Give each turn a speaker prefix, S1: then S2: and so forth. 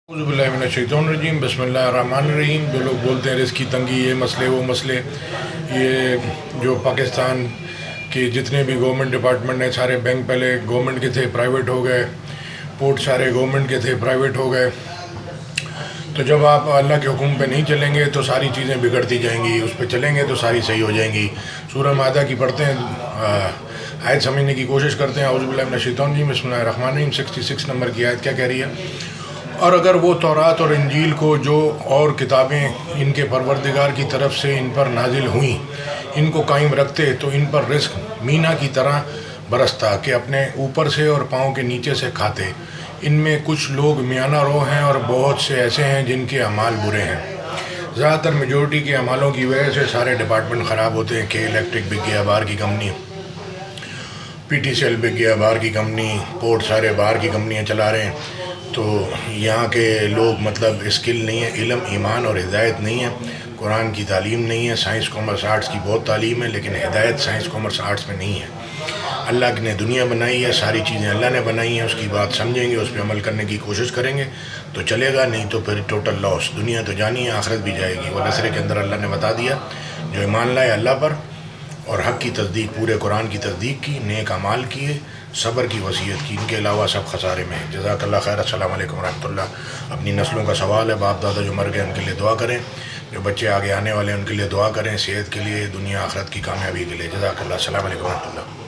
S1: اعوذ باللہ من الشیطان الرجیم، بسم اللہ الرحمن الرحیم۔ جو لوگ بولتے ہیں رزق کی تنگی، یہ مسئلے وہ مسئلے، یہ جو پاکستان کے جتنے بھی گورنمنٹ ڈپارٹمنٹ ہیں، سارے بینک پہلے گورنمنٹ کے تھے، پرائیویٹ ہو گئے، پورٹ سارے گورنمنٹ کے تھے، پرائیویٹ ہو گئے۔ تو جب آپ اللہ کے حکم پہ نہیں چلیں گے تو ساری چیزیں بگڑتی جائیں گی، اس پہ چلیں گے تو ساری صحیح ہو جائیں گی۔ سورہ مائدہ کی پڑھتے ہیں، آیت سمجھنے کی کوشش کرتے ہیں۔ اعوذ باللہ من الشیطان الرجیم، بسم اللہ الرحمن الرحیم۔ 66 نمبر کی آیت کیا کہہ رہی ہے؟ اور اگر وہ تورات اور انجیل کو جو اور کتابیں ان کے پروردگار کی طرف سے ان پر نازل ہوئیں ان کو قائم رکھتے تو ان پر رزق مینا کی طرح برستا کہ اپنے اوپر سے اور پاؤں کے نیچے سے کھاتے۔ ان میں کچھ لوگ میانہ رو ہیں اور بہت سے ایسے ہیں جن کے اعمال برے ہیں۔ زیادہ تر میجورٹی کے اعمالوں کی وجہ سے سارے ڈپارٹمنٹ خراب ہوتے ہیں کہ الیکٹرک بک گیا، باہر کی company, P T C L بک گیا، باہر کی کمپنی، پورٹ سارے باہر کی کمپنیاں چلا رہے ہیں۔ تو یہاں کے لوگ مطلب اسکل نہیں ہے، علم ایمان اور ہدایت نہیں ہے، قرآن کی تعلیم نہیں ہے۔ سائنس کامرس آرٹس کی بہت تعلیم ہے لیکن ہدایت سائنس کامرس آرٹس میں نہیں ہے۔ اللہ نے دنیا بنائی ہے، ساری چیزیں اللہ نے بنائی ہیں، اس کی بات سمجھیں گے، اس پہ عمل کرنے کی کوشش کریں گے تو چلے گا، نہیں تو پھر ٹوٹل لاس۔ دنیا تو جانی ہے، آخرت بھی جائے گی۔ والعصر کے اندر اللہ نے بتا دیا، جو ایمان لائے اللہ پر اور حق کی تصدیق، پورے قرآن کی تصدیق کی، نیک اعمال کیے، صبر کی وصیت کی، ان کے علاوہ سب خسارے میں ہیں۔ جزاک اللہ خیر۔ السلام علیکم ورحمۃ اللہ۔ اپنی نسلوں کا سوال ہے، باپ دادا جو مر گئے ان کے لیے دعا کریں، جو بچے آگے آنے والے ہیں ان کے لیے دعا کریں، صحت کے لیے، دنیا آخرت کی کامیابی کے لیے۔ جزاک اللہ۔ السلام علیکم ورحمۃ اللہ۔